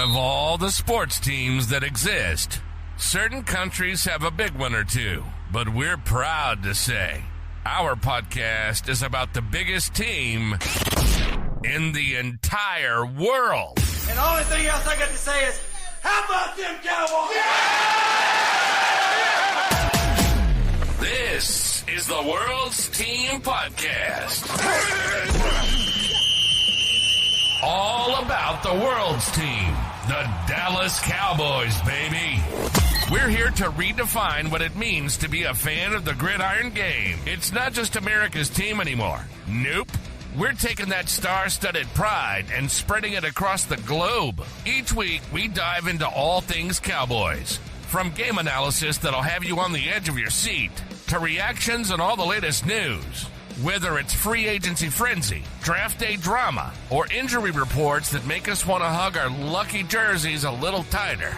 of all the sports teams that exist, certain countries have a big one or two, but we're proud to say our podcast is about the biggest team in the entire world. And the only thing else I got to say is, how about them Cowboys? Yeah! This is the World's Team Podcast. All about the world's team, the Dallas Cowboys, baby. We're here to redefine what it means to be a fan of the gridiron game. It's not just America's team anymore. Nope. We're taking that star-studded pride and spreading it across the globe. Each week, we dive into all things Cowboys. From game analysis that'll have you on the edge of your seat, to reactions and all the latest news. Whether it's free agency frenzy, draft day drama, or injury reports that make us want to hug our lucky jerseys a little tighter.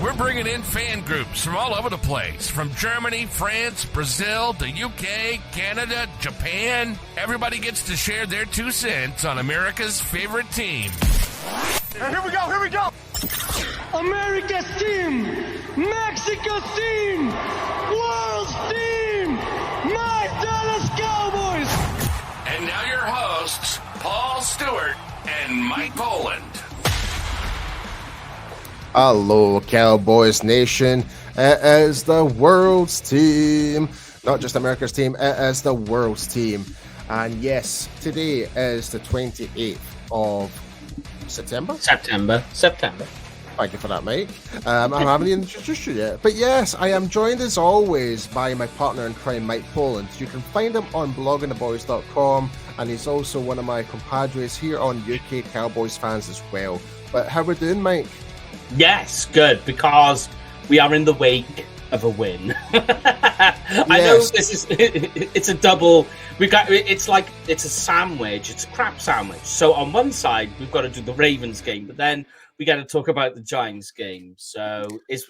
We're bringing in fan groups from all over the place, from Germany, France, Brazil, the UK, Canada, Japan. Everybody gets to share their 2 cents on America's favorite team. Here we go! America's team, Mexico's team, world's team, my Dallas Cowboys. And now your hosts, Paul Stewart and Mike Poland. Hello, Cowboys Nation. It is the world's team. Not just America's team, it is the world's team. And yes, today is the 28th of September. September. Thank you for that, Mike. I haven't even introduced you yet. But yes, I am joined as always by my partner in crime, Mike Poland. You can find him on bloggingtheboys.com, and he's also one of my compadres here on UK Cowboys Fans as well. But how we doing, Mike? Yes, good, because we are in the wake of a win. I know this is it's a double. It's a sandwich. It's a crap sandwich. So on one side we've got to do the Ravens game, but then we got to talk about the Giants game. So it's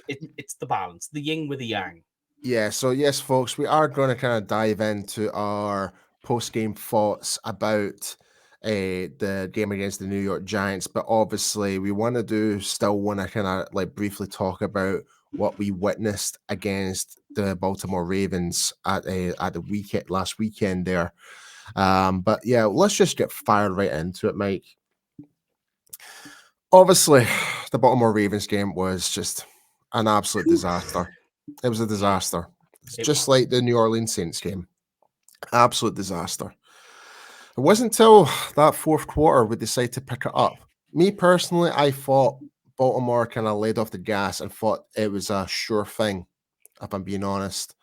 the balance, the yin with the yang. Yeah. So yes, folks, we are going to kind of dive into our post-game thoughts about the game against the New York Giants, but obviously we want to kind of like briefly talk about what we witnessed against the Baltimore Ravens at the weekend last weekend there. But yeah, let's just get fired right into it, Mike. Obviously, the Baltimore Ravens game was just an absolute disaster. It was a disaster. It's just like the New Orleans Saints game. Absolute disaster. It wasn't until that fourth quarter we decided to pick it up. Me personally, I thought Baltimore kind of laid off the gas and thought it was a sure thing, if I'm being honest.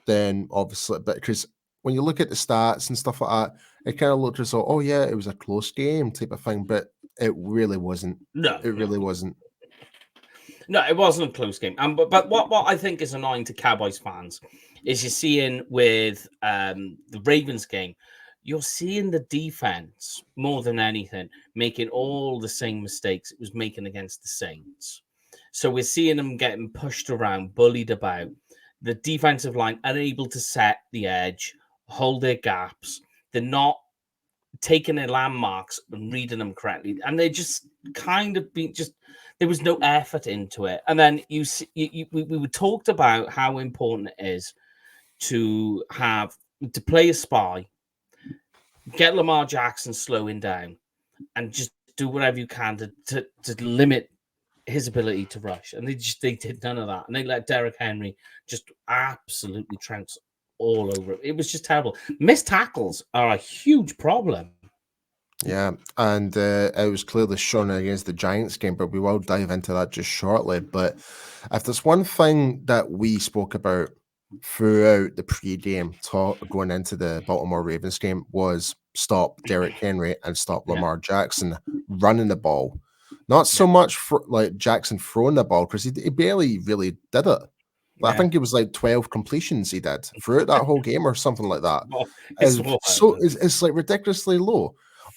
Then obviously, but because when you look at the stats and stuff like that, it kind of looked as though, oh yeah, it was a close game type of thing, but it really wasn't. Really wasn't. No, it wasn't a close game. But what I think is annoying to Cowboys fans is you're seeing with the Ravens game, you're seeing the defense more than anything making all the same mistakes it was making against the Saints. So we're seeing them getting pushed around, bullied about. The defensive line unable to set the edge, hold their gaps. They're not taking their landmarks and reading them correctly. And they just kind of there was no effort into it. And then we talked about how important it is to play a spy, get Lamar Jackson slowing down, and just do whatever you can to limit his ability to rush. And they did none of that. And they let Derrick Henry just absolutely trounce all over it. It was just terrible. Missed tackles are a huge problem. Yeah, and it was clearly shown against the Giants game, but we will dive into that just shortly. But if there's one thing that we spoke about throughout the pre-game talk going into the Baltimore Ravens game was stop Derrick Henry and stop Lamar Jackson running the ball. Not so much for like Jackson throwing the ball, because he barely really did it. I think it was like 12 completions he did throughout that whole game or something like that. It's like ridiculously low.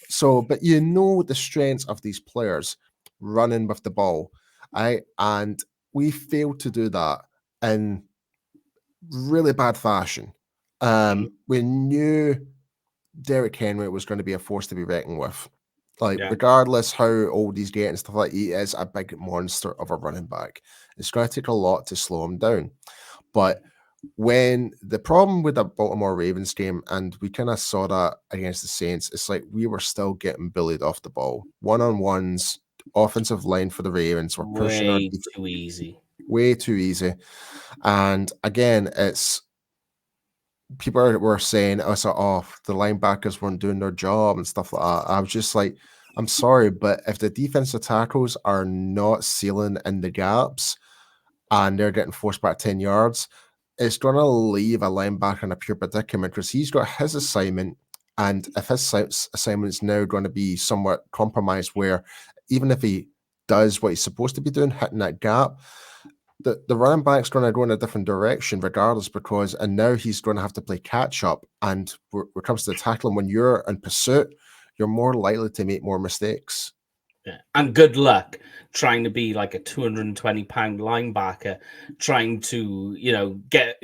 So, but you know the strengths of these players running with the ball, and we failed to do that in really bad fashion. We knew Derrick Henry was going to be a force to be reckoned with. Like, regardless how old he's getting and stuff like that, he is a big monster of a running back. It's going to take a lot to slow him down. But when the problem with the Baltimore Ravens game, and we kind of saw that against the Saints, it's like we were still getting bullied off the ball. One-on-ones, offensive line for the Ravens were pushing our Way too easy. way too easy. And again, it's people were saying, oh, the linebackers weren't doing their job and stuff like that. I was just like, I'm sorry, but if the defensive tackles are not sealing in the gaps and they're getting forced back 10 yards, it's going to leave a linebacker in a pure predicament because he's got his assignment. And if his assignment is now going to be somewhat compromised, where even if he does what he's supposed to be doing, hitting that gap, the running back's going to go in a different direction regardless, and now he's going to have to play catch up. And when it comes to tackling, when you're in pursuit, you're more likely to make more mistakes. Yeah. And good luck trying to be like a 220-pound linebacker, trying to, get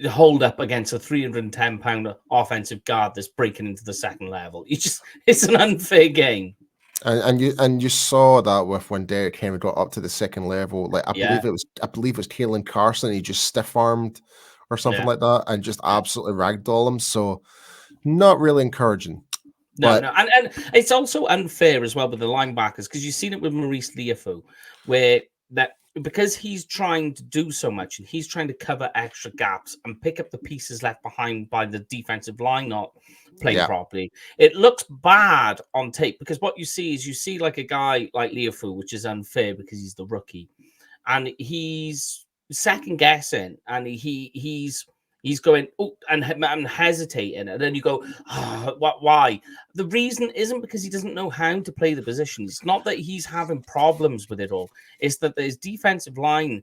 hold up against a 310-pound offensive guard that's breaking into the second level. It's an unfair game. And you saw that with when Derrick Henry got up to the second level. Like I believe it was Kalen Carson. He just stiff armed or something like that, and just absolutely ragdoll him. So not really encouraging. No, and it's also unfair as well with the linebackers, because you've seen it with Maurice Liafu, where that because he's trying to do so much and he's trying to cover extra gaps and pick up the pieces left behind by the defensive line not playing properly. It looks bad on tape, because what you see like a guy like Liafu, which is unfair because he's the rookie, and he's second guessing, and he's going and hesitating, and then you go, why? The reason isn't because he doesn't know how to play the position. It's not that he's having problems with it all. It's that his defensive line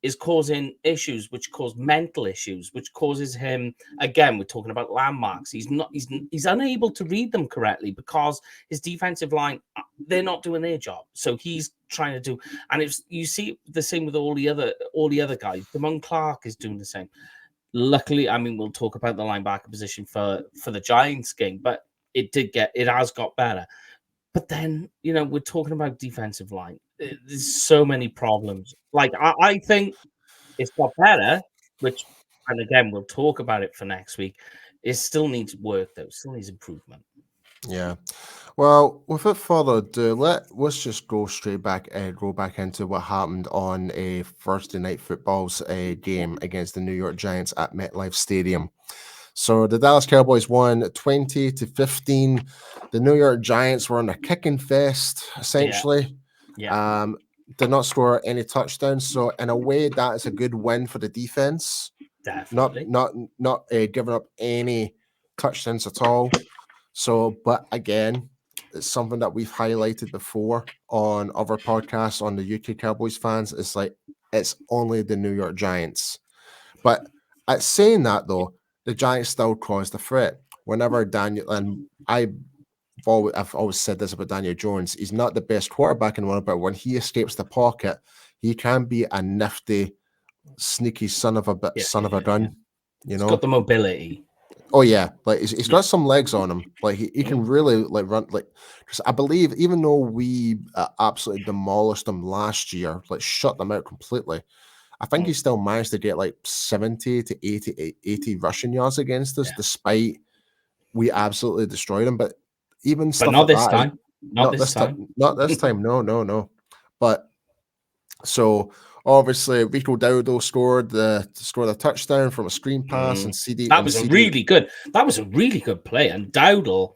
is causing issues, which cause mental issues, which causes him, again, we're talking about landmarks. He's unable to read them correctly because his defensive line, they're not doing their job. So he's trying to do, and you see the same with all the other guys. Damone Clark is doing the same. Luckily, I mean, we'll talk about the linebacker position for the Giants game, but it has got better. But then, we're talking about defensive line. There's so many problems. Like, I think it's got better, and again, we'll talk about it for next week. It still needs work, though. It still needs improvement. Yeah. Well, without further ado, let's just go back into what happened on a Thursday Night Football's game against the New York Giants at MetLife Stadium. So the Dallas Cowboys won 20-15. The New York Giants were on a kicking fest, essentially. Yeah. Did not score any touchdowns. So in a way, that is a good win for the defense. Definitely. Not giving up any touchdowns at all. So, but again, it's something that we've highlighted before on other podcasts on the UK Cowboys fans. It's like, it's only the New York Giants. But at saying that, though, the Giants still caused a threat. Whenever Daniel, and I've always said this about Daniel Jones, he's not the best quarterback in the world, but when he escapes the pocket, he can be a nifty, sneaky son of a gun. He's got the mobility. Oh yeah, like he's got some legs on him. Like he can really like run. Like, because I believe even though we absolutely demolished them last year, like shut them out completely, I think he still managed to get like 70 to 80 rushing yards against us, despite we absolutely destroyed him. But even stuff not like this that, time. Not this time. Not this time. No. But so obviously Rico Dowdle scored the touchdown from a screen pass, and CD. That was a really good play, and Dowdle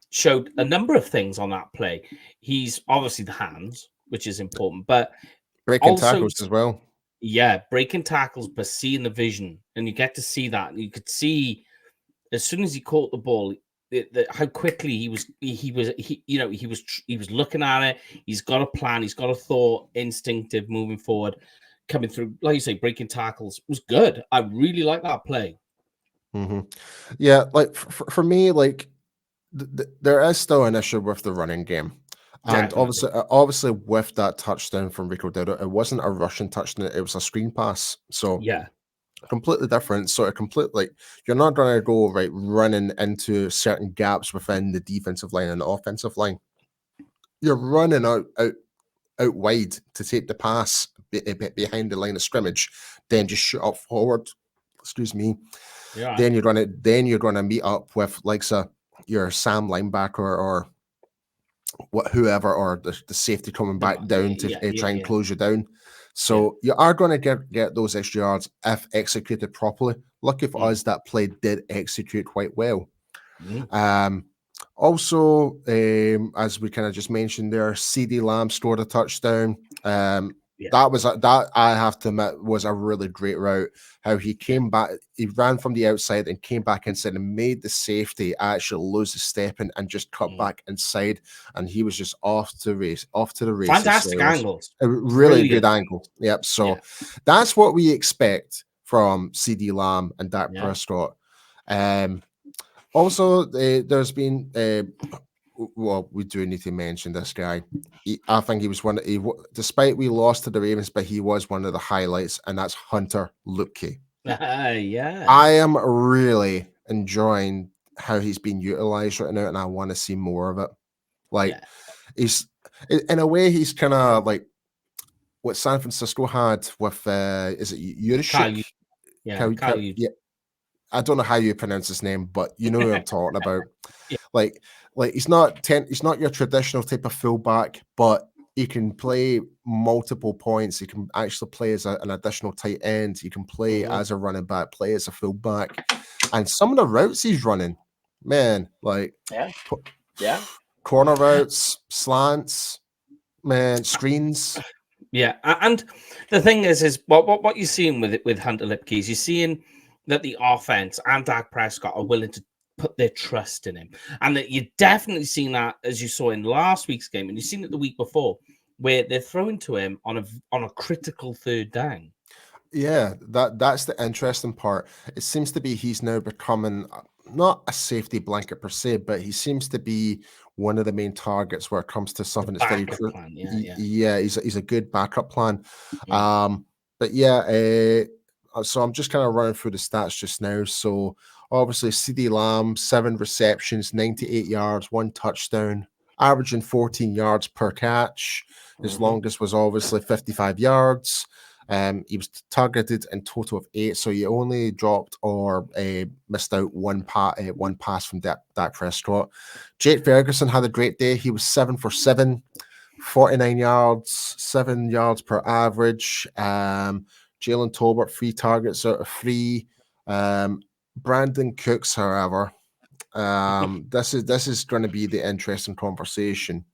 showed a number of things on that play. He's obviously the hands, which is important, but breaking also, tackles as well. Yeah, breaking tackles, but seeing the vision, and you get to see that. You could see as soon as he caught the ball, how quickly he was looking at it. He's got a plan. He's got a thought, instinctive, moving forward, coming through. Like you say, breaking tackles was good. I really like that play. Mm-hmm. Yeah, like for me, like there is still an issue with the running game. And obviously, with that touchdown from Rico Dowdle, it wasn't a rushing touchdown; it was a screen pass. So completely different. So you're not going to go running into certain gaps within the defensive line and the offensive line. you're running out wide to take the pass behind the line of scrimmage, then just shoot up forward. Excuse me. Yeah. Then you're gonna meet up with like your Sam linebacker or whoever, or the safety coming back down to try and close you down. So you are going to get those extra yards if executed properly. Lucky for us, that play did execute quite well. Also, as we kind of just mentioned there, CD Lamb scored a touchdown. That I have to admit was a really great route. How he came back, he ran from the outside and came back inside and made the safety actually lose the stepping and just cut back inside, and he was just off to the races. Fantastic angles, a really good angle. Yep. So that's what we expect from CD Lamb and Dak Prescott. Also, there's been well, we do need to mention this guy. I think he was despite we lost to the Ravens, but he was one of the highlights, and that's Hunter Luepke. I am really enjoying how he's been utilized right now, and I want to see more of it. Like, he's in a way, he's kind of like what San Francisco had with is it Yurishik? Yeah. I don't know how you pronounce his name, but you know who I'm talking about. Like he's not your traditional type of fullback, but he can play multiple points. He can actually play as an additional tight end. He can play as a running back, play as a fullback, and some of the routes he's running, man, like corner routes, slants, man, screens. Yeah, and the thing is what you're seeing with Hunter Luepke is you're seeing that the offense and Dak Prescott are willing to put their trust in him, and that you're definitely seeing that as you saw in last week's game, and you've seen it the week before, where they're throwing to him on a critical third down. Yeah, that's the interesting part. It seems to be he's now becoming not a safety blanket per se, but he seems to be one of the main targets where it comes to something that's very true. Yeah, he's a good backup plan. But yeah, so I'm just kind of running through the stats just now. So obviously, CD Lamb, 7 receptions, 98 yards, 1 touchdown, averaging 14 yards per catch. His longest was obviously 55 yards. He was targeted in total of 8, so he only dropped or missed out one pass from Dak Prescott. Jake Ferguson had a great day. He was 7 for 7, 49 yards, 7 yards per average. Jalen Tolbert, 3 targets out of 3. Brandon Cooks, however, this is going to be the interesting conversation.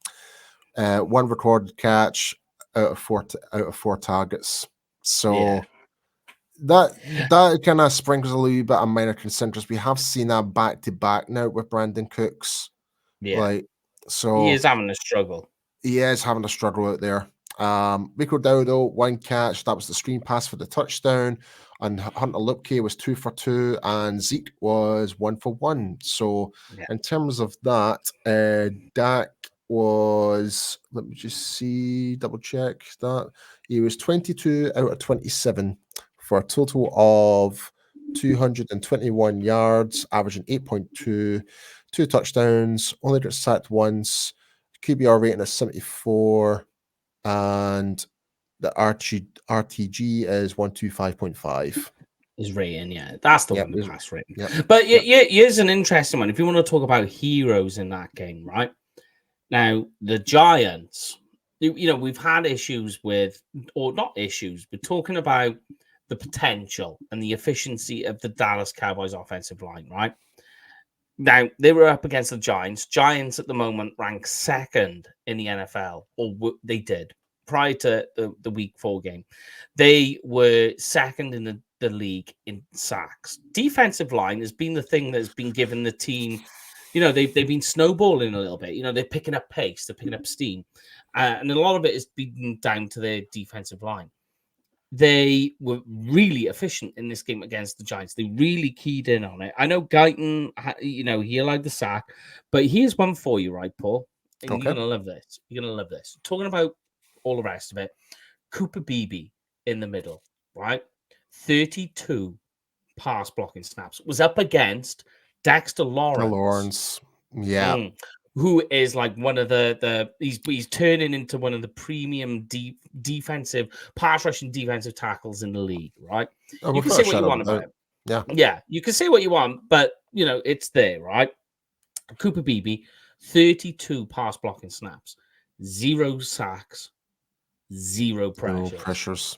1 recorded catch out of 4 targets. So that kind of sprinkles a little bit of minor concern because we have seen that back to back now with Brandon Cooks. So he is having a struggle. He is having a struggle out there. Rico Dowdle, 1 catch. That was the screen pass for the touchdown. And Hunter Luepke was 2 for 2, and Zeke was 1 for 1. So in terms of that, Dak was, let me just double check that. He was 22 out of 27 for a total of 221 yards, averaging 8.2, 2 touchdowns, only got sacked once, QBR rating is 74, and the RTG is 125.5. His rating, that's the one, the pass rating. But here's an interesting one. If you want to talk about heroes in that game, right? Now, the Giants, we've had issues with, or not issues, but talking about the potential and the efficiency of the Dallas Cowboys offensive line, right? Now, they were up against the Giants. Giants at the moment rank 2nd in the NFL, or they did prior to the week 4 game. They were 2nd in the league in sacks. Defensive line has been the thing that's been given the team, they've been snowballing a little bit. They're picking up pace, they're picking up steam. And a lot of it has been down to their defensive line. They were really efficient in this game against the Giants. They really keyed in on it. I know Guyton, he allowed the sack, but here's one for you, right, Paul? And You're going to love this. You're going to love this. Talking about all the rest of it, Cooper Beebe in the middle, right? 32 pass blocking snaps. Was up against Dexter Lawrence. Yeah. who is like one of he's turning into one of the premium defensive pass rushing defensive tackles in the league, right? Oh, You can without say a what you shadow of want a about doubt. it. Yeah. Yeah, you can say what you want, but it's there, right? Cooper Beebe, 32 pass blocking snaps, 0 sacks, 0 No pressures. pressures.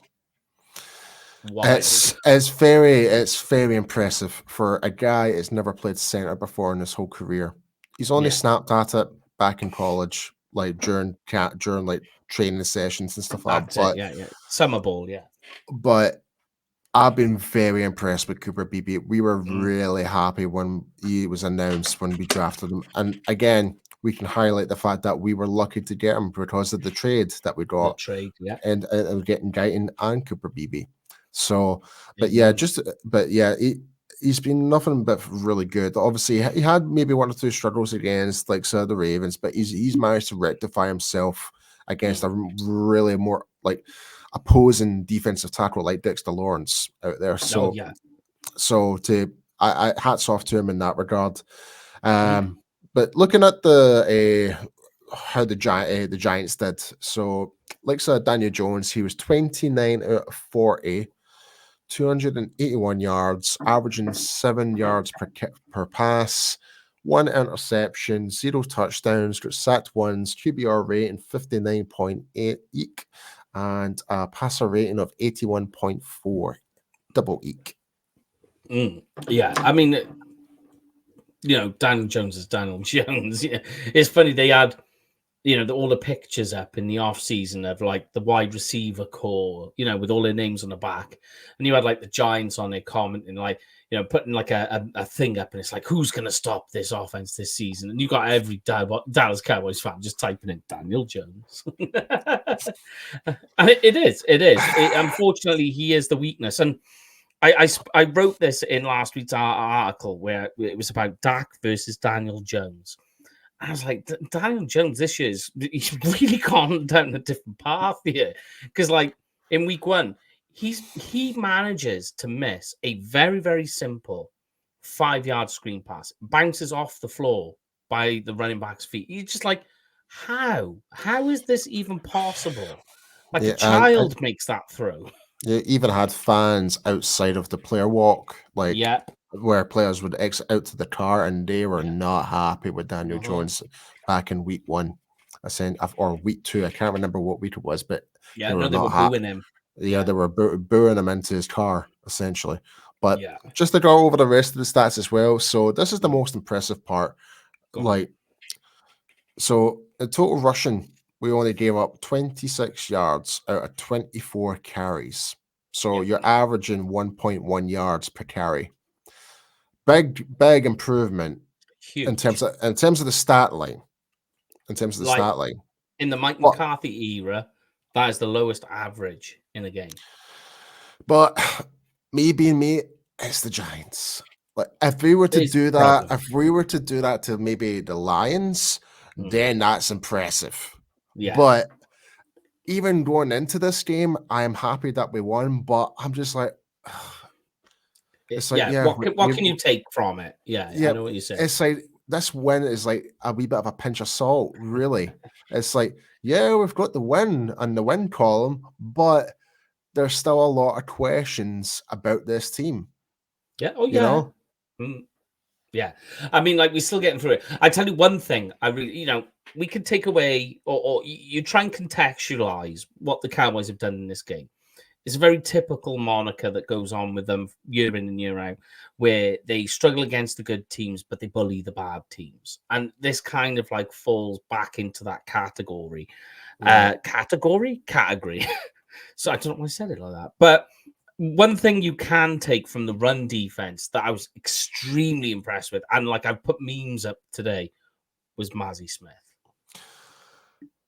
Wild. It's very impressive for a guy that's never played center before in his whole career. He's only snapped at it back in college, like during like training sessions and stuff like that. That's it, yeah. Summer ball, yeah. But I've been very impressed with Cooper Beebe. We were really happy when he was announced when we drafted him. And again, we can highlight the fact that we were lucky to get him because of the trade that we got. The trade, yeah. And getting Guyton and Cooper Beebe. So, but yeah, he's been nothing but really good. Obviously, he had maybe 1 or 2 struggles against like the Ravens, but he's managed to rectify himself against a really more like opposing defensive tackle like Dexter Lawrence out there. So, so I hats off to him in that regard. But looking at the how the Giants did, so like Daniel Jones, he was 29 out of 40, 281 yards, averaging 7 yards per pass, 1 interception, 0 touchdowns, got sacked once, QBR rating 59.8 eek, and a passer rating of 81.4 double eek. Yeah, I mean, Daniel Jones is Daniel Jones. Yeah. It's funny they had all the pictures up in the off season of like the wide receiver core, with all their names on the back, and you had like the Giants on there commenting, like putting like a thing up, and it's like, who's going to stop this offense this season? And you got every Dallas Cowboys fan just typing in Daniel Jones, and it is. Unfortunately, he is the weakness, and I wrote this in last week's article where it was about Dak versus Daniel Jones. I was like, Daniel Jones this year he's really gone down a different path here, because like in week 1, he manages to miss a very, very simple 5-yard screen pass, bounces off the floor by the running back's feet. You're just like, how is this even possible? Like a child makes that throw. You even had fans outside of the player walk, like where players would exit out to the car, and they were not happy with Daniel Jones back in week 1, or week 2. I can't remember what week it was, but they were booing him. Yeah, they were booing him into his car, essentially. But just to go over the rest of the stats as well. So this is the most impressive part. So in total rushing, we only gave up 26 yards out of 24 carries. So you're averaging 1.1 yards per carry. Big improvement. Huge. in terms of the stat line. In the Mike McCarthy era, that is the lowest average in a game. But me being me, it's the Giants. Like if we were to do that to maybe the Lions, then that's impressive. Yeah. But even going into this game, I am happy that we won, but I'm just like, it's like, what can you take from it? Yeah, I know what you're saying. It's like this win is like a wee bit of a pinch of salt, really. It's like, we've got the win on the win column, but there's still a lot of questions about this team. Yeah. Oh, yeah. Yeah. I mean, like, we're still getting through it. I tell you one thing, I really, we could take away or you try and contextualize what the Cowboys have done in this game. It's a very typical moniker that goes on with them year in and year out, where they struggle against the good teams, but they bully the bad teams. And this kind of like falls back into that category. Category? So I don't know why I said it like that. But one thing you can take from the run defense that I was extremely impressed with, and like I've put memes up today, was Mazi Smith.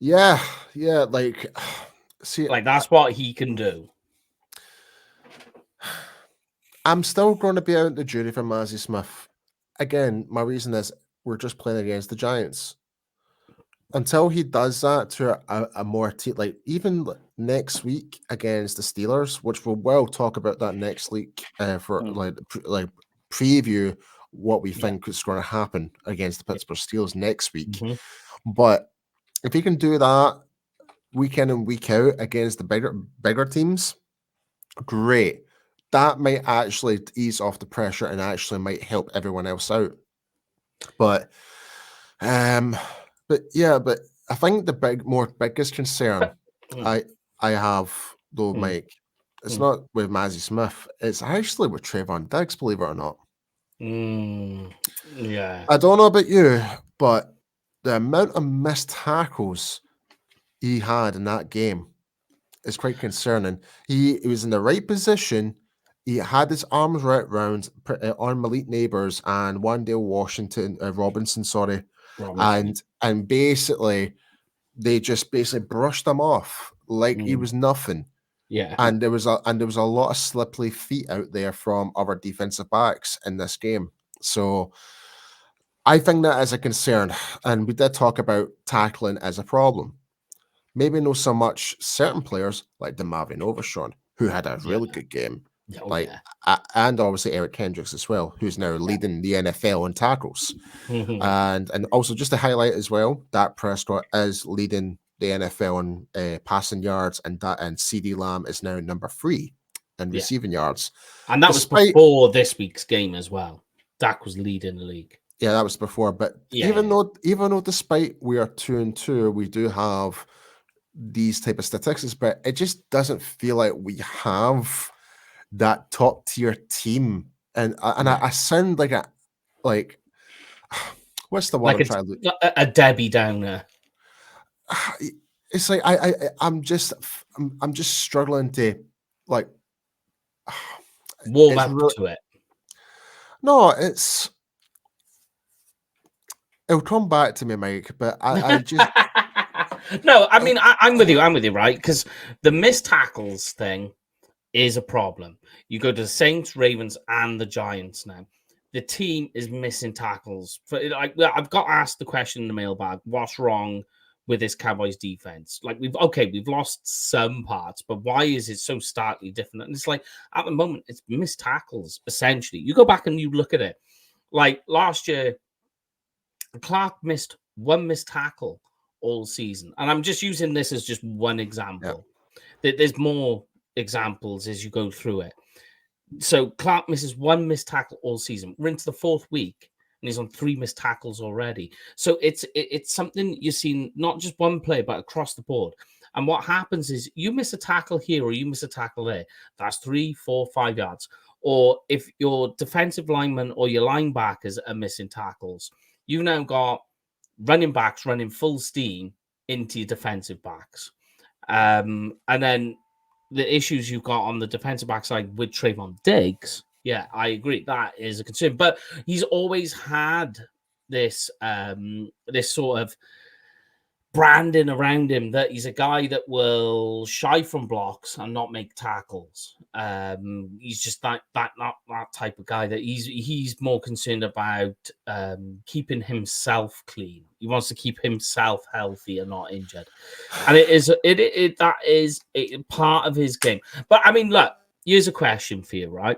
Yeah. Like, see, like that's what he can do. I'm still going to be out the jury for Mazi Smith. Again, my reason is we're just playing against the Giants. Until he does that to a more like even next week against the Steelers, which we'll talk about that next week for like preview what we think is going to happen against the Pittsburgh Steelers next week. Mm-hmm. But if he can do that week in and week out against the bigger teams, great. That might actually ease off the pressure and actually might help everyone else out. But but I think the biggest concern I have though, Mike, it's not with Mazzy Smith. It's actually with Trayvon Diggs, believe it or not. Yeah. I don't know about you, but the amount of missed tackles he had in that game is quite concerning. He was in the right position. He had his arms wrapped around on Malik Neighbors and Wandale Robinson, and basically they just brushed him off like he was nothing. Yeah, and there was a lot of slippery feet out there from other defensive backs in this game. So I think that is a concern, and we did talk about tackling as a problem. Maybe not so much certain players like DeMarvin Overshawn, who had a really good game, and obviously Eric Kendricks as well, who's now leading the NFL in tackles. And also just to highlight as well, Dak Prescott is leading the NFL in passing yards, and CeeDee Lamb is now number 3 in receiving yards. And that was before this week's game as well. Dak was leading the league. Yeah, that was before. But even though despite we are 2-2, we do have these type of statistics, but it just doesn't feel like we have that top tier team. And I sound like what's the word I'm trying to a Debbie Downer. It's like I'm just struggling to warm up to it. No, it'll come back to me, Mike. But I just no. I mean, I'm with you. I'm with you, right? Because the missed tackles thing is a problem. You go to the Saints, Ravens, and the Giants now. The team is missing tackles. I've got asked the question in the mailbag: what's wrong with this Cowboys defense? Like we've lost some parts, but why is it so starkly different? And it's like at the moment it's missed tackles essentially. You go back and you look at it. Like last year, Clark missed one missed tackle all season, and I'm just using this as just one example. There's more examples as you go through it. So Clark misses one missed tackle all season. We're into the 4th week, and he's on 3 missed tackles already. So it's something you've seen not just one play, but across the board. And what happens is you miss a tackle here or you miss a tackle there. That's 3, 4, 5 yards. Or if your defensive lineman or your linebackers are missing tackles, you've now got running backs running full steam into your defensive backs. And then the issues you've got on the defensive back side with Trayvon Diggs, yeah, I agree. That is a concern. But he's always had this this sort of branding around him that he's a guy that will shy from blocks and not make tackles. He's just not that type of guy. That he's more concerned about keeping himself clean. He wants to keep himself healthy and not injured. And that is part of his game. But I mean, look, here's a question for you, right?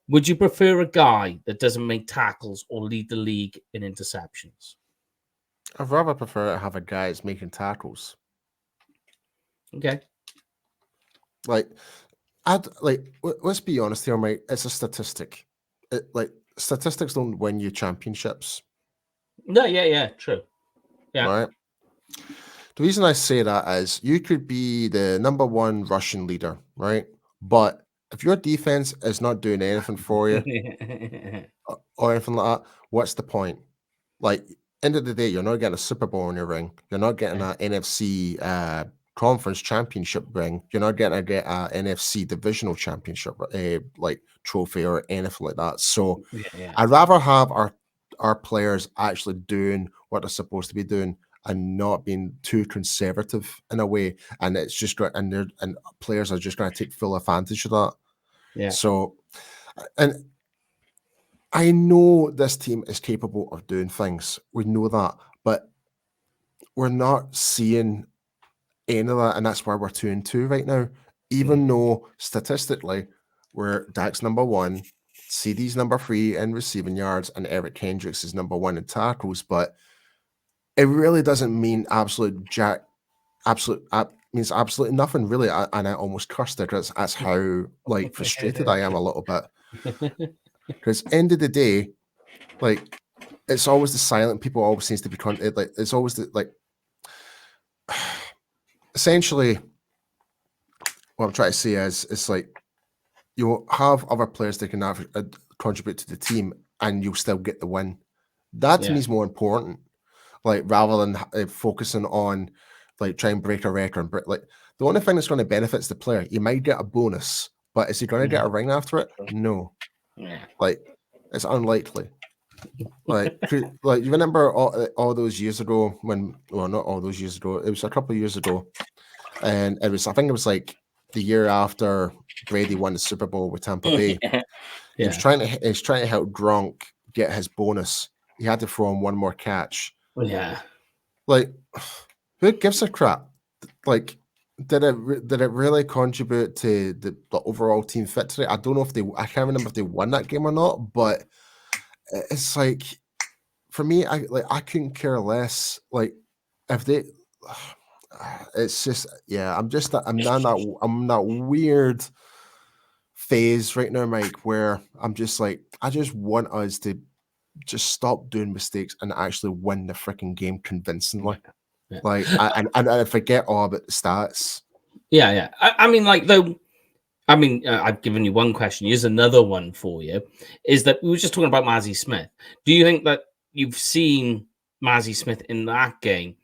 Would you prefer a guy that doesn't make tackles or lead the league in interceptions? I'd rather prefer to have a guy that's making tackles. Okay. Let's be honest here, mate. It's a statistic. Statistics don't win you championships. No, yeah, true. Yeah. Right. The reason I say that is you could be the number 1 rushing leader, right? But if your defense is not doing anything for you or anything like that, what's the point? Like, end of the day, you're not getting a Super Bowl in your ring. You're not getting an NFC conference championship ring. You're not getting an NFC divisional championship trophy or anything like that. So I'd rather have our players actually doing what they're supposed to be doing and not being too conservative in a way. And it's just and players are just going to take full advantage of that. Yeah. So, and I know this team is capable of doing things. We know that, but we're not seeing any of that, and that's why we're 2-2 right now. Even though statistically we're Dak's number 1, CD's number 3 in receiving yards, and Eric Kendricks is number 1 in tackles, but it really doesn't mean means absolutely nothing, really. And I almost cursed it because that's how like frustrated I am a little bit. Because end of the day, like it's always the silent people always seems to be like it's always the like essentially what I'm trying to say is it's like you'll have other players that can contribute to the team and you'll still get the win. That to me is more important, like rather than focusing on like try and break a record. Like the only thing that's going to benefit is the player. You might get a bonus, but is he going to get a ring after it? No. Yeah. Like it's unlikely. Like you remember all those years ago not all those years ago, it was a couple of years ago, and I think it was like the year after Brady won the Super Bowl with Tampa Bay. He was trying to help Gronk get his bonus. He had to throw in one more catch. Yeah. Like, who gives a crap? Like, did it really contribute to the overall team victory? I don't know I can't remember if they won that game or not, but it's like, for me, I couldn't care less. Like, if they, it's just, yeah, I'm in that weird phase right now, Mike, where I'm just like, I just want us to just stop doing mistakes and actually win the freaking game convincingly. Yeah. Like, I forget all about the stats. Yeah. I mean, like, though, I've given you one question. Here's another one for you. Is that we were just talking about Mazi Smith. Do you think that you've seen Mazi Smith in that game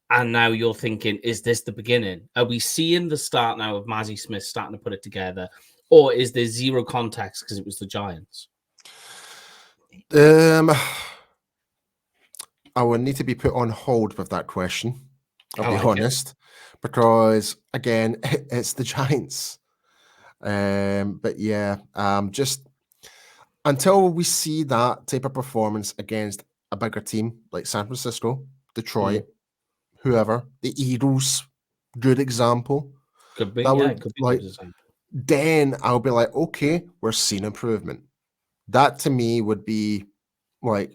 and now you're thinking, is this the beginning? Are we seeing the start now of Mazi Smith starting to put it together? Or is there zero context because it was the Giants? I would need to be put on hold with that question. I'll be honest, because again, it's the Giants. But yeah, just until we see that type of performance against a bigger team like San Francisco, Detroit, whoever, the Eagles, good example. Could be. Could be like. Then I'll be like, okay, we're seeing improvement. That to me would be like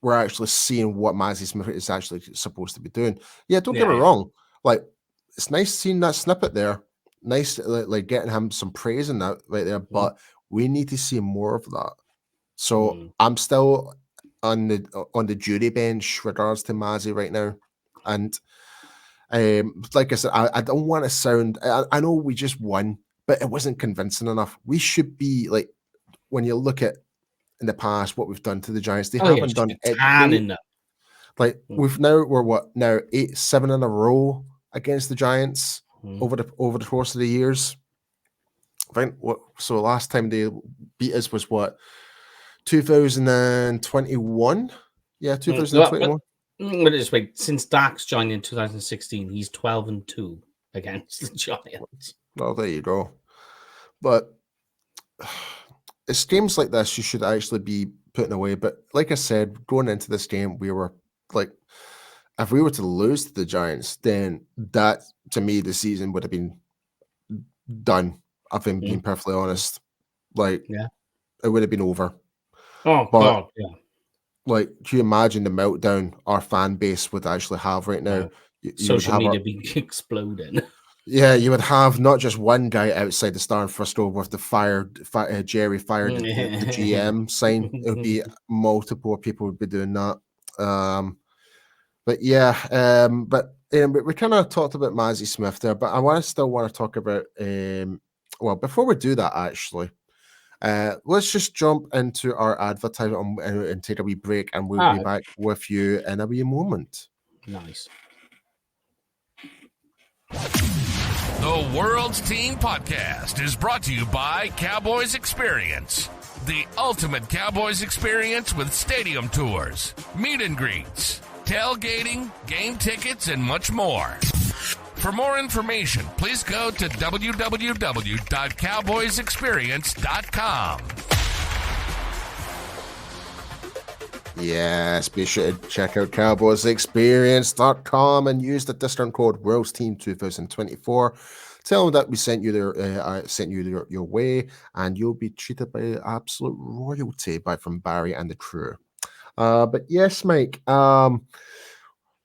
we're actually seeing what Mazi Smith is actually supposed to be doing. Yeah, don't get me wrong. Like, it's nice seeing that snippet there. Nice, like getting him some praise in that right there. But we need to see more of that. So I'm still on the duty bench regards to Mazi right now, and like I said, I don't want to sound. I know we just won, but it wasn't convincing enough. We should be like, when you look at in the past what we've done to the Giants, they haven't done it. Like we're 8-7 in a row against the Giants over the course of the years. I think so last time they beat us was 2021? Yeah, 2021. But this way, since Dax joined in 2016, he's 12-2 against the Giants. Well, there you go. But it's games like this you should actually be putting away. But like I said, going into this game, we were like, if we were to lose to the Giants, then that, to me, the season would have been done. I've been being perfectly honest. Like, it would have been over. Oh, God, yeah. Like, can you imagine the meltdown our fan base would actually have right now? Social media being exploding. Yeah, you would have not just one guy outside the Star in Frisco with the Jerry fired the GM sign. It would be multiple people would be doing that. But yeah, but we kind of talked about Mazi Smith there, but I still want to talk about. Well, before we do that, actually, let's just jump into our advertisement and take a wee break, and we'll be back with you in a wee moment. Nice. The World's Team Podcast is brought to you by Cowboys Experience, the ultimate Cowboys experience with stadium tours, meet and greets, tailgating, game tickets, and much more. For more information, please go to www.cowboysexperience.com. Yes, be sure to check out cowboysexperience.com and use the discount code WorldsTeam2024 Tell them that we sent you your way, and you'll be treated by absolute royalty from Barry and the crew. But yes, Mike.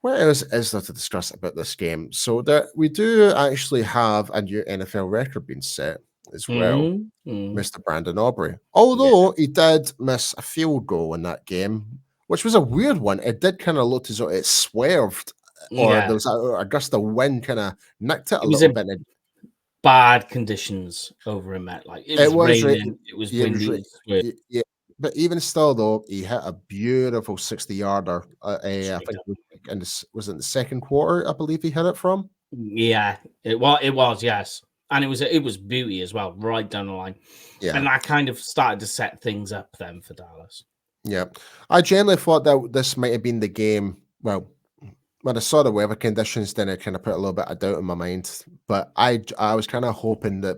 What else is there to discuss about this game? So that we do actually have a new NFL record being set as well, Mr. Brandon Aubrey. Although he did miss a field goal in that game, which was a weird one. It did kind of look as though it swerved, or there was a gust of wind kind of nicked it a little bit. Bad conditions over in MetLife. It was raining. It was windy. Yeah. But even still, though, he hit a beautiful 60-yarder. I think was it in the second quarter, I believe he hit it from? Yeah, it was, yes. And it was beauty as well, right down the line. Yeah. And that kind of started to set things up then for Dallas. Yeah. I generally thought that this might have been the game. Well, when I saw the weather conditions, then it kind of put a little bit of doubt in my mind. But I was kind of hoping that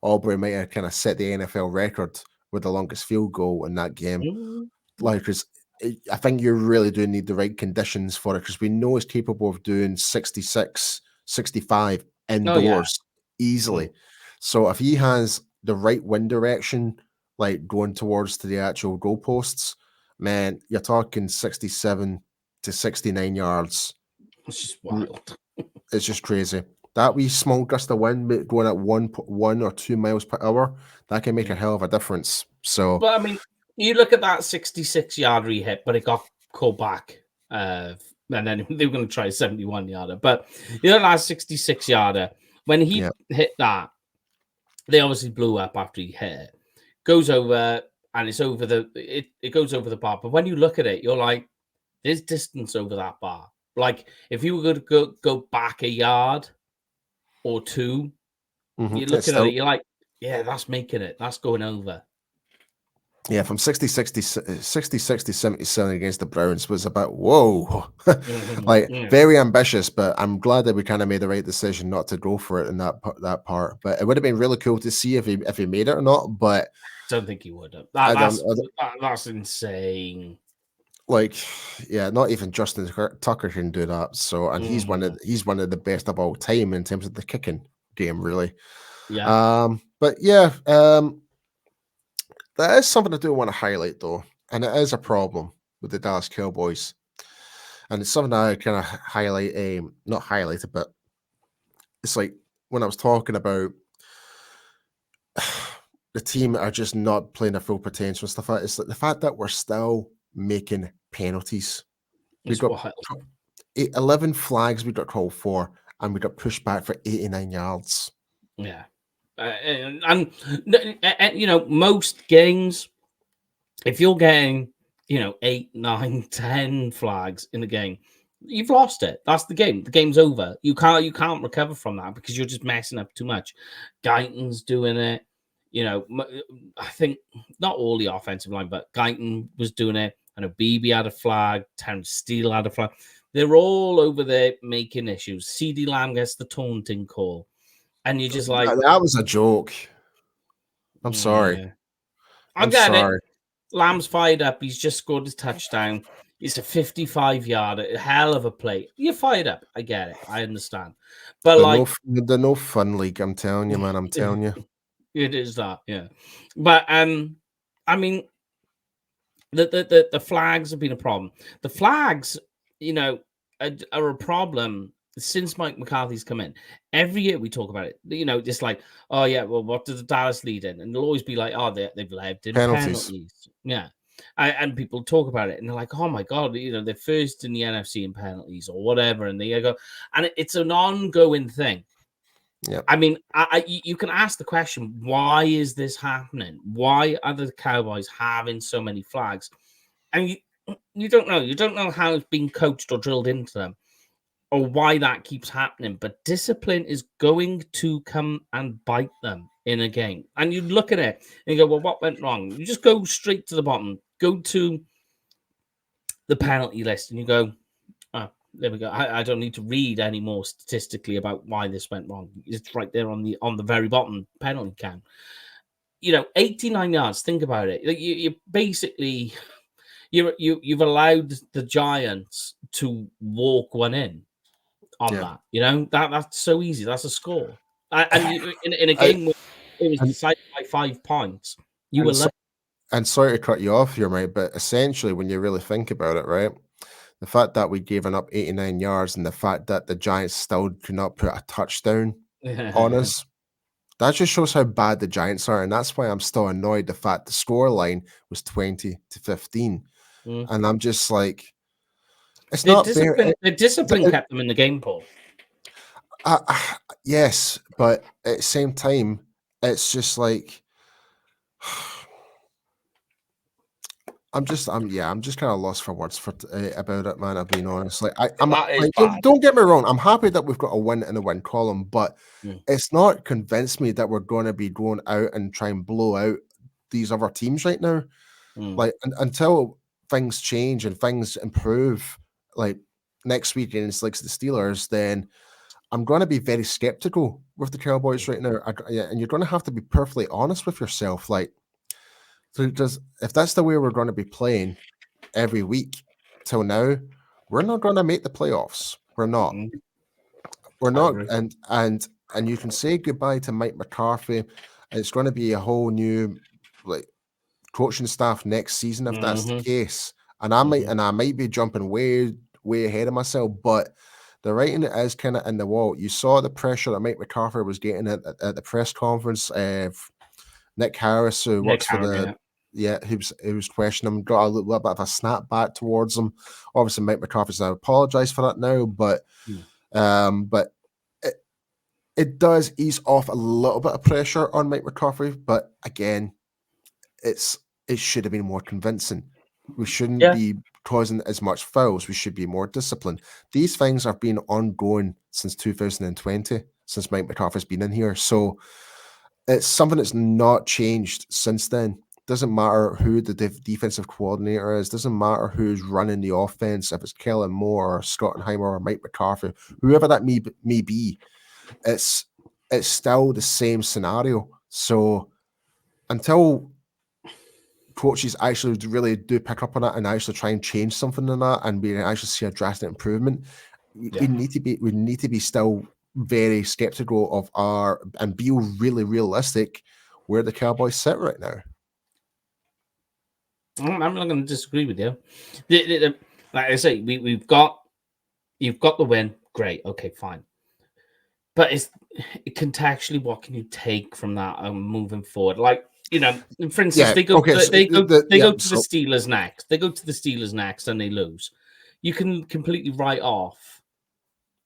Aubrey might have kind of set the NFL record with the longest field goal in that game. Like, because I think you really do need the right conditions for it, because we know he's capable of doing 66, 65 indoors easily. So if he has the right wind direction, like going towards to the actual goalposts, man, you're talking 67 to 69 yards. It's just wild. It's just crazy. That wee small gust of wind going at 1 or 2 miles per hour, that can make a hell of a difference. So, but I mean, you look at that 66-yarder he hit, but it got called back. And then they were going to try a 71-yarder. But you know, that 66-yarder, when he hit that, they obviously blew up after he hit it. Goes over, and it's over it goes over the bar. But when you look at it, you're like, there's distance over that bar. Like, if you were going to go back a yard or two, you're looking at it, you're like, yeah, that's making it. That's going over. Yeah, from 60, 77 against the Browns was about, whoa. Very ambitious, but I'm glad that we kind of made the right decision not to go for it in that part. But it would have been really cool to see if he made it or not, but I don't think he would have. That's insane. Like, yeah, not even Justin Tucker can do that. So, and he's one of the best of all time in terms of the kicking game, really. Yeah. But yeah, that is something I do want to highlight, though, and it is a problem with the Dallas Cowboys, and it's something I kind of highlight, not highlighted, but it's like when I was talking about the team are just not playing their full potential and stuff like that. It's like the fact that we're still making penalties. We got 11 flags we got called for, and we got pushed back for 89 yards. Yeah. And you know, most games, if you're getting, 8, 9, 10 flags in the game, you've lost it. That's the game. The game's over. You can't recover from that because you're just messing up too much. Guyton's doing it. I think not all the offensive line, but Guyton was doing it. I know BB had a flag. Terrence Steele had a flag. They're all over there making issues. CeeDee Lamb gets the taunting call. And you're just like... That was a joke. I'm sorry. I'm sorry. Lamb's fired up. He's just scored his touchdown. It's a 55-yarder. A hell of a play. You're fired up. I get it. I understand. But the no fun league, I'm telling you, man. I'm telling you. It is that, yeah. But, I mean, the flags have been a problem. The flags, are a problem since Mike McCarthy's come in. Every year we talk about it. Just like, oh yeah, well, what did the Dallas lead in? And they'll always be like, oh, they've led in penalties. Yeah. And people talk about it and they're like, oh my God, they're first in the NFC in penalties or whatever. And they go, and it's an ongoing thing. Yeah. I mean, you can ask the question, why is this happening? Why are the Cowboys having so many flags? And you don't know. You don't know how it's been coached or drilled into them, or why that keeps happening. But discipline is going to come and bite them in a game. And you look at it and you go, well, what went wrong? You just go straight to the bottom. Go to the penalty list and you go, oh, there we go. I don't need to read any more statistically about why this went wrong. It's right there on the very bottom penalty count. 89 yards. Think about it. You basically... You've allowed the Giants to walk one in on that. That's so easy. That's a score. And in a game where it was decided by 5 points, you were lucky. And sorry to cut you off here, mate, but essentially, when you really think about it, right, the fact that we'd given up 89 yards and the fact that the Giants still could not put a touchdown on us, that just shows how bad the Giants are. And that's why I'm still annoyed the fact the score line was 20-15. And I'm just like, it's not fair. The discipline kept them in the game, Paul. Yes, but at the same time, it's just like, I'm just kind of lost for words about it, man. I'm being honest. Like, don't get me wrong. I'm happy that we've got a win in the win column, but it's not convinced me that we're going to be going out and try and blow out these other teams right now. Like, until things change and things improve, like next week against like the Steelers, then I'm going to be very skeptical with the Cowboys right now. And you're going to have to be perfectly honest with yourself, like. So if that's the way we're going to be playing every week till now, we're not going to make the playoffs. We're not. We're not. And you can say goodbye to Mike McCarthy. It's going to be a whole new like coaching staff next season if that's the case. And I might be jumping way ahead of myself, but the writing is kind of in the wall. You saw the pressure that Mike McCarthy was getting at the press conference. Nick Harris, who works for the who was questioning him, got a little bit of a snap back towards him. Obviously, Mike McCarthy's now apologized for that now, but it does ease off a little bit of pressure on Mike McCarthy. But again, it should have been more convincing. We shouldn't be causing as much fouls. We should be more disciplined. These things have been ongoing since 2020, since Mike McCarthy's been in here. So it's something that's not changed since then. Doesn't matter who the defensive coordinator is. Doesn't matter who's running the offense. If it's Kellen Moore or Schottenheimer or Mike McCarthy, whoever that may be, it's still the same scenario. So until coaches actually really do pick up on it and actually try and change something in that, and we actually see a drastic improvement, we need to be still very skeptical of and be really realistic where the Cowboys sit right now. I'm not going to disagree with you. Like I say, you've got the win. Great. Okay, fine. But contextually, what can you take from that moving forward? Like, for instance, they go to the Steelers next. They go to the Steelers next and they lose. You can completely write off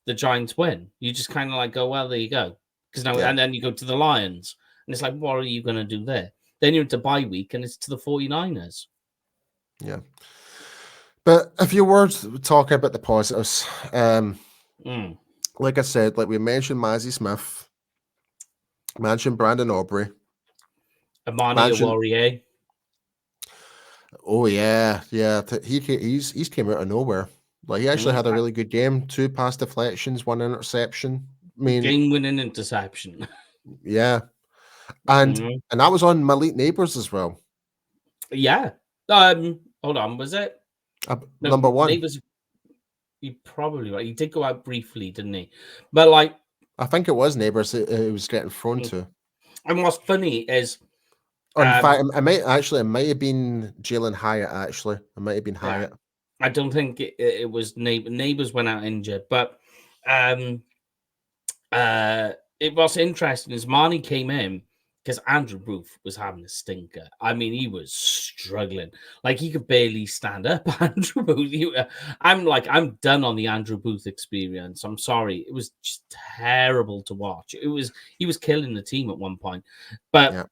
the Giants win. You just kind of like go, well, there you go. And then you go to the Lions. And it's like, what are you going to do there? Then you're into bye week and it's to the 49ers. Yeah. But if you were talking about the positives, like I said, like we mentioned Mazzie Smith, mentioned Brandon Aubrey, Amani Warrior. Oh yeah. He's came out of nowhere. Like he actually had a really good game. 2 pass deflections, 1 interception. I mean, game-winning interception. Yeah, and that was on Malik Neighbors as well. Yeah. Hold on. Was it number 1? Neighbors. You probably right. He did go out briefly, didn't he? But like, I think it was Neighbors. It was getting thrown to. And what's funny is, in fact, it might have been Jalen Hyatt. Actually, it might have been Hyatt. I don't think it was Neighbors went out injured, but what's interesting is Marnie came in because Andrew Booth was having a stinker. I mean, he was struggling. Like, he could barely stand up, Andrew Booth. I'm done on the Andrew Booth experience. I'm sorry. It was just terrible to watch. He was killing the team at one point. But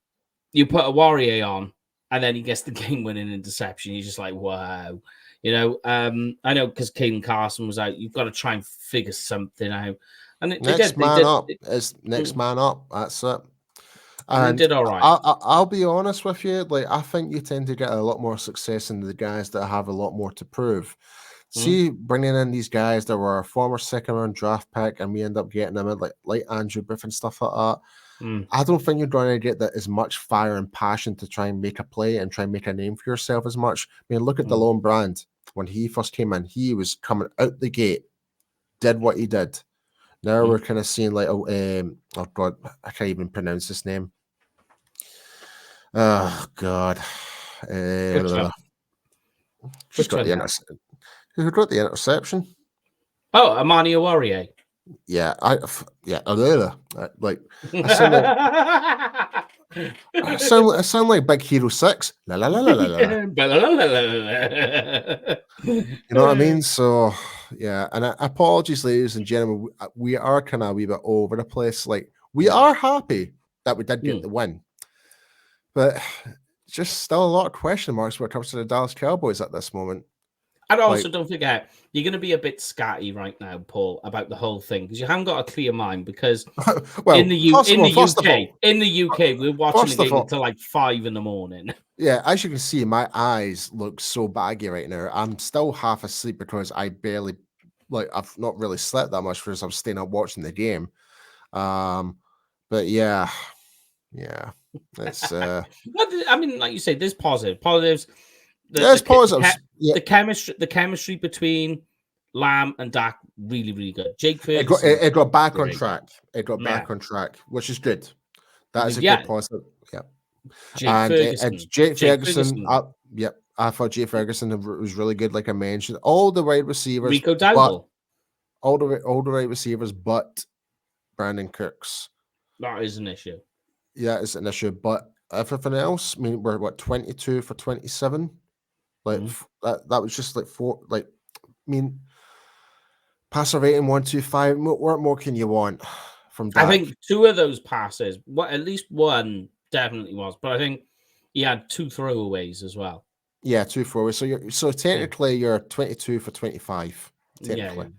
you put a Warrior on, and then he gets the game-winning interception. You're just like, wow. I know because Caden Carson was out. You've got to try and figure something out. And next man up. That's it. And they did all right. I'll be honest with you. Like, I think you tend to get a lot more success in the guys that have a lot more to prove. See, bringing in these guys that were a former second-round draft pick, and we end up getting them in like Andrew Booth and stuff like that. I don't think you're going to get that as much fire and passion to try and make a play and try and make a name for yourself as much. I mean, look at DeLone Brand. When he first came in, he was coming out the gate, did what he did. Now we're kind of seeing like, oh God, I can't even pronounce his name. Oh God, just got the interception. Who got the interception? Oh, Amani Oruwariye. Yeah, like I sound like Big Hero 6. La la la la la la. You know what I mean? So yeah, and apologies, ladies and gentlemen. We are kind of a wee bit over the place. Like, we are happy that we did get the win, but just still a lot of question marks when it comes to the Dallas Cowboys at this moment. And also, don't forget, you're going to be a bit scatty right now, Paul, about the whole thing, because you haven't got a clear mind. Because well, in the UK, we're watching the game until like 5 a.m. Yeah, as you can see, my eyes look so baggy right now. I'm still half asleep because I barely, I've not really slept that much because I'm staying up watching the game. But yeah, it's. I mean, like you say, there's positives. There's positives. The chemistry between Lamb and Dak, really, really good. Jake Ferguson, it got back on track. It got back on track, which is good. That is a good positive. Yeah. Jake Ferguson. I thought Jake Ferguson was really good. Like I mentioned, all the wide receivers, Rico Dowdle, all the wide receivers, but Brandon Cooks. That is an issue. Yeah, it's an issue. But everything else, I mean, we're 22 for 27. Like that was just like 4. Like, I mean, passer rating 125. What more can you want from Dak? I think 2 of those passes, at least one definitely was, but I think he had 2 throwaways as well. Yeah, 2 throwaways. So technically you're 22 for 25. Technically. Yeah.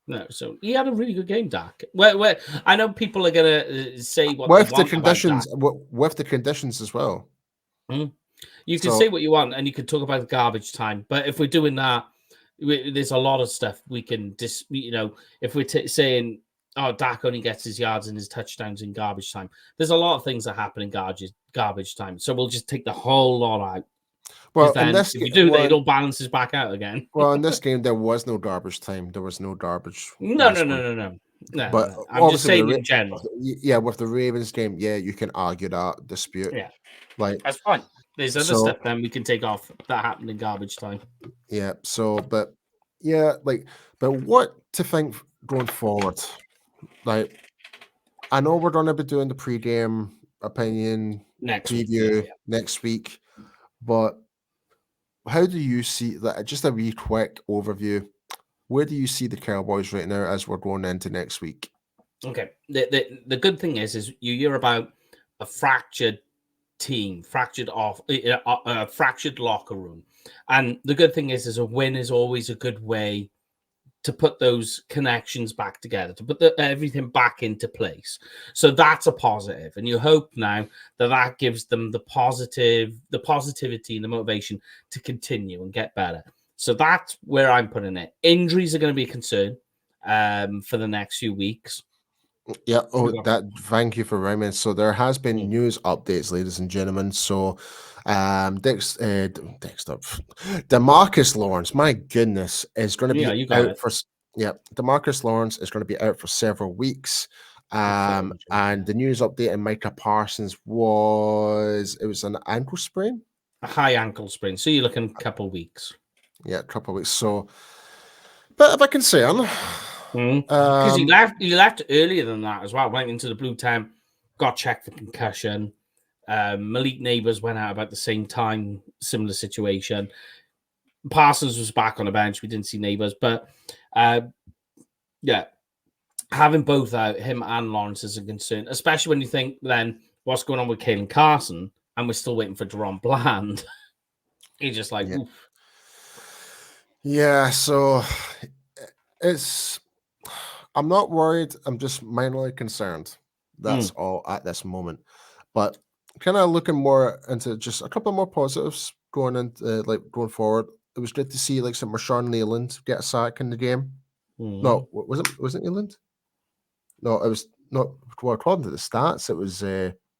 No, so he had a really good game, Dak. Where I know people are gonna say what with the conditions, with the conditions as well. You can say what you want, and you can talk about the garbage time. But if we're doing that, there's a lot of stuff we can if we're saying, oh, Dak only gets his yards and his touchdowns in garbage time. There's a lot of things that happen in garbage time. So we'll just take the whole lot out. Well, then, if you do that, it all balances back out again. Well, in this game, there was no garbage time. There was no garbage. No. But I'm just saying in general. Yeah, with the Ravens game, you can argue that dispute. Yeah, like that's fine. There's other stuff then we can take off that happened in garbage time. Yeah. So, but what to think going forward? Like, I know we're going to be doing the pre-game opinion preview next week, but how do you see that? Just a wee quick overview. Where do you see the Cowboys right now as we're going into next week? Okay. The good thing is you hear about a fractured team, fractured locker room. And the good thing is a win is always a good way to put those connections back together, to put everything back into place. So that's a positive. And you hope now that gives them the positivity and the motivation to continue and get better. So that's where I'm putting it. Injuries are going to be a concern for the next few weeks. Yeah. Thank you for reminding. So there has been news updates, ladies and gentlemen. So DeMarcus Lawrence, my goodness, is going to be out for. Yeah, DeMarcus Lawrence is going to be out for several weeks. And the news update in Micah Parsons was an ankle sprain, a high ankle sprain. So you're looking a couple of weeks. Yeah, a couple of weeks. So, but if I can say on. Because he left earlier than that as well. Went into the blue tent, got checked for concussion. Malik Neighbors went out about the same time, similar situation. Parsons was back on the bench. We didn't see Neighbors, but having both out, him and Lawrence, is a concern, especially when you think then what's going on with Kalen Carson, and we're still waiting for Deron Bland. He's just like, oof. Yeah, so I'm not worried. I'm just minorly concerned. That's all at this moment. But kind of looking more into just a couple more positives going forward. It was good to see some Marshawn Leland get a sack in the game. No, was it Leland? No, it was not. Well, according to the stats, it was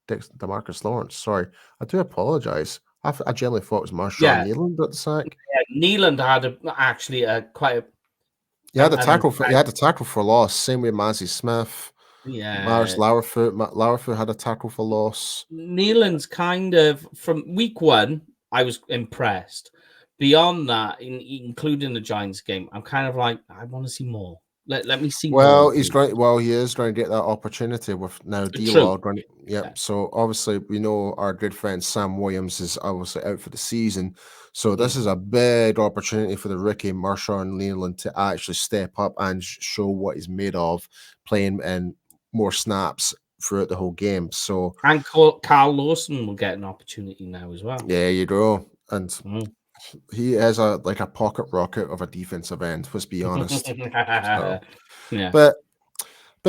DeMarcus Lawrence. Sorry, I do apologize. I generally thought it was Marshawn Leland at the sack. Yeah, Leland had quite He had a And tackle for loss. Same way Mazzy Smith, Mars yeah, Lauerfoot had a tackle for loss. Nealon's kind of from week one. I was impressed. Beyond that, including the Giants game, I'm kind of like, I want to see more. Let me see more. He is going to get that opportunity with now True. D-Log. Yep. Yeah. So obviously we know our good friend Sam Williams is obviously out for the season. So this is a big opportunity for the rookie Marshawn Leland to actually step up and show what he's made of, playing in more snaps throughout the whole game. So And Carl Lawson will get an opportunity now as well. yeah, you go. And he is a pocket rocket of a defensive end, let's be honest. So, yeah. But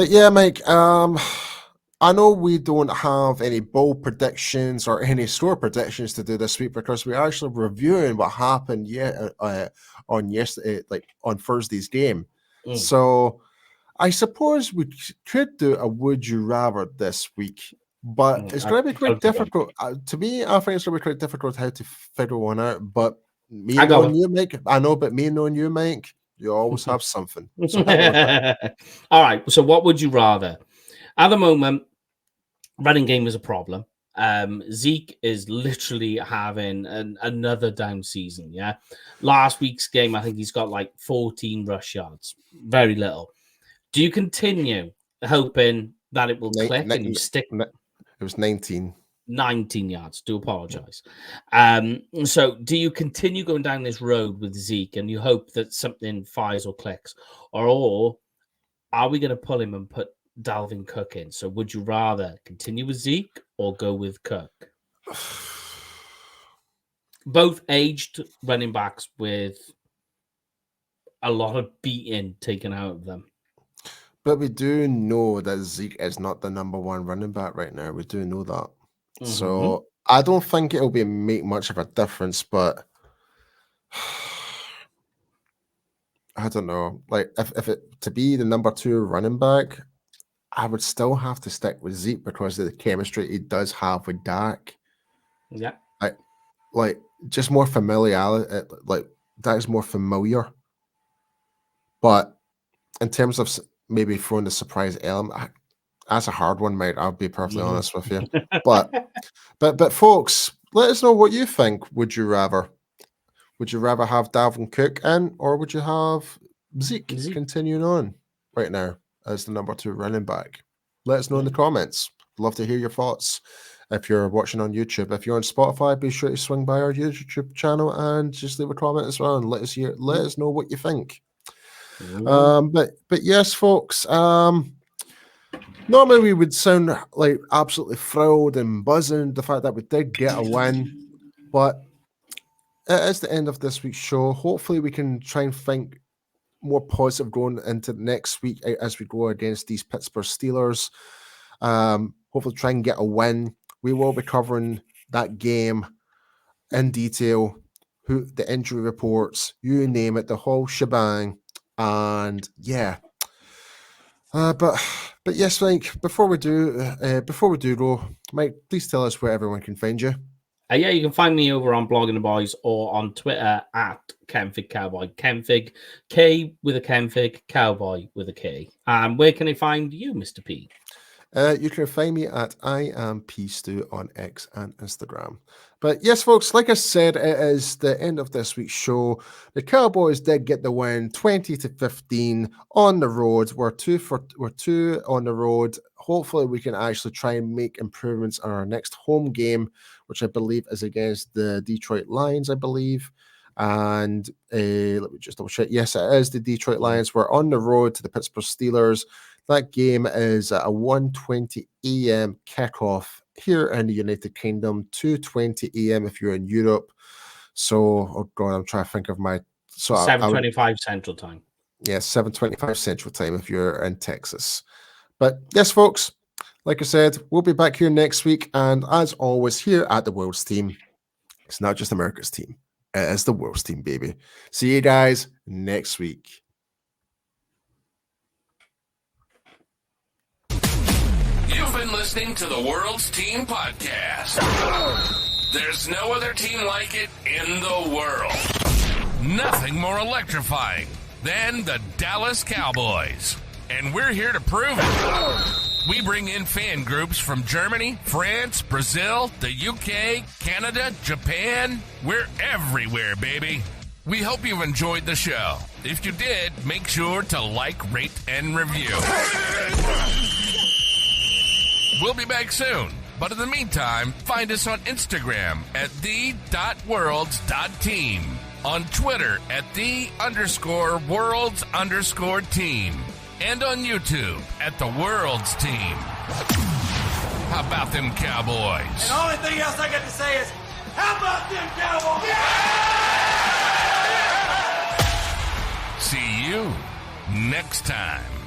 yeah, Mike, I know we don't have any bold predictions or any score predictions to do this week because we're actually reviewing what happened on yesterday, on Thursday's game. So I suppose we could do a would you rather this week, but it's going to be quite difficult. To me, I think it's going to be quite difficult how to figure one out. But me knowing you, Mike, you always have something. So all right. So what would you rather? At the moment, running game is a problem. Zeke is literally having another down season. Yeah. Last week's game, I think he's got like 14 rush yards. Very little. Do you continue hoping that it will click and you stick? It was 19. 19 yards. Do apologize. So do you continue going down this road with Zeke and you hope that something fires or clicks? Or are we going to pull him and put Dalvin Cook in? So would you rather continue with Zeke or go with Cook? Both aged running backs with a lot of beating taken out of them. But we do know that Zeke is not the number one running back right now. We do know that. So I don't think it'll make much of a difference, but I don't know. Like if it to be the number 2 running back, I would still have to stick with Zeke because of the chemistry he does have with Dak. Yeah. Like just more familiarity, like that is more familiar. But in terms of maybe throwing the surprise element, that's a hard one, mate. I'll be perfectly honest with you. But folks, let us know what you think. Would you rather? Would you rather have Dalvin Cook in, or would you have Zeke continuing on right now as the number 2 running back? Let us know in the comments. Love to hear your thoughts. If you're watching on YouTube, if you're on Spotify, be sure to swing by our YouTube channel and just leave a comment as well, and let us know what you think. But yes, folks. Normally we would sound like absolutely thrilled and buzzing the fact that we did get a win, but it is the end of this week's show. Hopefully we can try and think more positive going into next week as we go against these Pittsburgh Steelers. Hopefully try and get a win. We will be covering that game in detail, the injury reports, you name it, the whole shebang. And yeah, but yes, Mike. Before we do go, Mike, please tell us where everyone can find you. Yeah, you can find me over on Blogging the Boys or on Twitter at Kenfig Cowboy. Kenfig, K with a Kenfig, Cowboy with a K. Where can I find you, Mr. P? You can find me at I am PStew on X and Instagram. But yes, folks, like I said, it is the end of this week's show. The Cowboys did get the win, 20-15 on the road. We're 2 on the road. Hopefully, we can actually try and make improvements on our next home game, which I believe is against the Detroit Lions, I believe. And let me just double check. Yes, it is the Detroit Lions. We're on the road to the Pittsburgh Steelers. That game is a 1:20 a.m. kickoff here in the United Kingdom, 2:20 a.m. if you're in Europe. So, oh God, I'm trying to think of my... 7:25 Central Time. Yeah, 7:25 Central Time if you're in Texas. But yes, folks, like I said, we'll be back here next week. And as always, here at the World's Team, it's not just America's team. It is the World's Team, baby. See you guys next week. You've been listening to the World's Team Podcast. There's no other team like it in the world. Nothing more electrifying than the Dallas Cowboys, and we're here to prove it. We bring in fan groups from Germany, France, Brazil, the UK, Canada, Japan. We're everywhere, baby. We hope you've enjoyed the show. If you did, make sure to like, rate, and review. We'll be back soon. But in the meantime, find us on Instagram at the.worlds.team, on Twitter at _worlds_team, and on YouTube at The Worlds Team. How about them Cowboys? And the only thing else I got to say is, how about them Cowboys? See you next time.